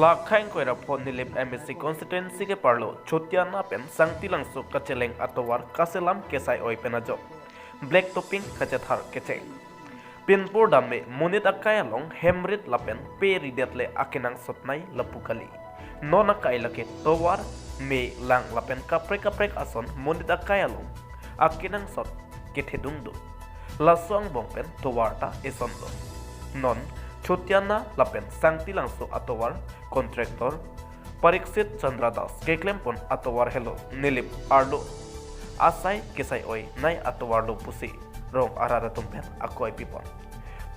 Lakhain koira pon nilip MSC constituency ke parlo chotiana pen sangtilang su kaceleng atowar kaselam kesai oi penajo black topping kachathar kecheng pinpur damme munit akayalong hemrit lapen peri detle akinang sotnai lapukali non akai lake towar me lang lapen kaprek ason munit akayalong akinang sot kethedungdo lasong bongpen towarta esondo non Chotiana lapen sangtilang so atowar kontraktor Pariksit Chandra Das keklempon atowar hello nilip arlo asai kesai oi nai atowar lo pusi rong arada tumpen akoi pipon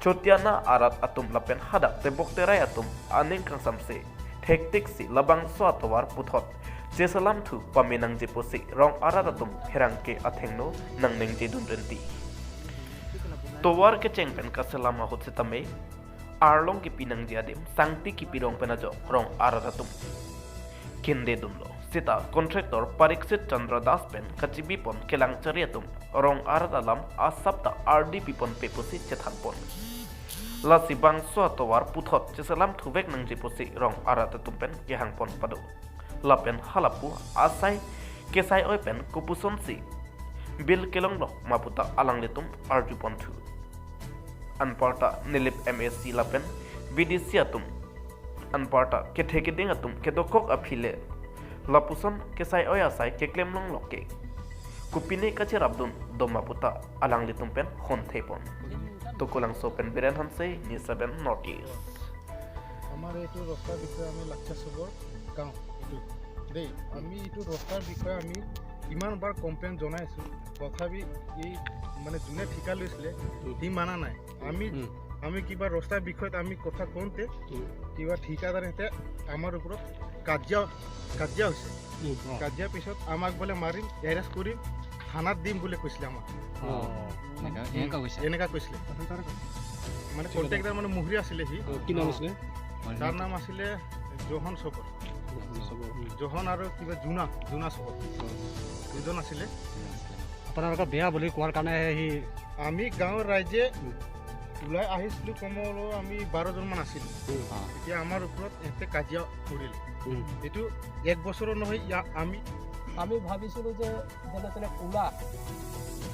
Chotiana arat atum lapen hadak tebok terai atum aning kang samse hektik si labang so atowar puthot jesalam thu paminang je pusi rong arada tum herangke athengno nangning je dunrenti towar ke chengpen kaselama hotsitame Arlong ki pinang diadim sangti ki pirong penajo rong araratum kinde dumlo sita kontraktor Pariksit Chandra Das pen kachibi pon kelang chariatum rong aradalam asapta RDP pon pepusi chethanpon lasi bangso atowar puthot chesalam thubek nang jipusi rong aratatum pen kehangpon padu lapen halapu asai kesai oi pen kupuson si bil kelonglok maputa alangletum arjupon thu Anparta nilip MSC lapen BDC atum Anparta kethekeding atum kedokok aphile lapuson kesai oya sai keklem long lokke kupine kache rabdun domaputa alang litum pen honthepon tokolang sopen beren hanse ni 7 notice আমার এইটো ৰাস্তাৰ বিষয়ে আমি লাক্ষা চবৰ গাঁও এইটো দেই আমি এইটো ৰাস্তাৰ বিষয়ে আমি ইমানবাৰ কমপ্লেইন জনাইছোঁ তথাপি এই মানে যোনে ঠিকা লৈছিলে সি মানা নাই আমি কিবা ৰাস্তাৰ বিষয়ত আমি কথা কওঁতে কিবা ঠিকাদাৰহঁতে আমাৰ ওপৰত কাজিয়া হৈছে কাজিয়াৰ পিছত আমাক বোলে মাৰিম এৰেষ্ট কৰিম থানাত দিম বুলি কৈছিলে আমাক এনেকুৱা কৈছিলে মানে কণ্টেক্টাৰ মানে মুহুৰী আছিলে সি কি নাম আছিলে তাৰ নাম আছিলে জোহন চকৰ জোহন আৰু কিবা জুনা চকৰ দুজন আছিলে আপোনালোকৰ বেয়া বুলি কোৱাৰ কাৰণে সি আমি গাঁৱৰ ৰাইজে ওলাই আহিছিলোঁ কমেও আমি 12জনমান আছিলোঁ এতিয়া আমাৰ ওপৰত এতে কাজিয়া কৰিলে এইটো এক বছৰৰ নহয় আমি ভাবিছিলোঁ যে যেনে তেনে ওলা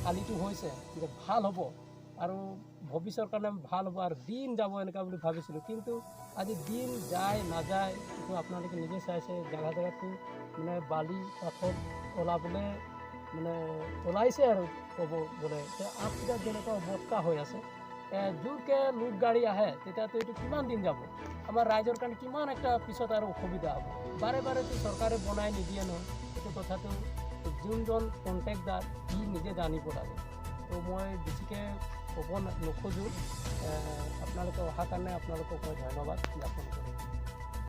কালিটো হৈছে যে ভাল হ'ব আৰু ভৱিষ্যতৰ কাৰণে ভাল হ'ব আৰু দিন যাব এনেকুৱা বুলি ভাবিছিলোঁ কিন্তু আজি দিন যায় নাযায় কিন্তু আপোনালোকে নিজে চাইছে জেগাটো মানে বালি পাথৰ ওলাবলৈ মানে ওলাইছে আৰু ক'ব গ'লে আপোনাৰ যেনেকুৱা অৱস্থা হৈ আছে জোৰকৈ লোড গাড়ী আহে তেতিয়াতো এইটো কিমান দিন যাব আমাৰ ৰাইজৰ কাৰণে কিমান একটা পিছত আৰু অসুবিধা হ'ব বাৰেতো চৰকাৰে বনাই নিদিয়ে নহয় এইটো কথাটো যোনজন কণ্টেক্টদাৰ সি নিজে জানিব লাগে তো মই বেছিকৈ ক'ব নোখোজোঁ আপোনালোকে অহাৰ কাৰণে আপোনালোকক মই ধন্যবাদ জ্ঞাপন কৰিম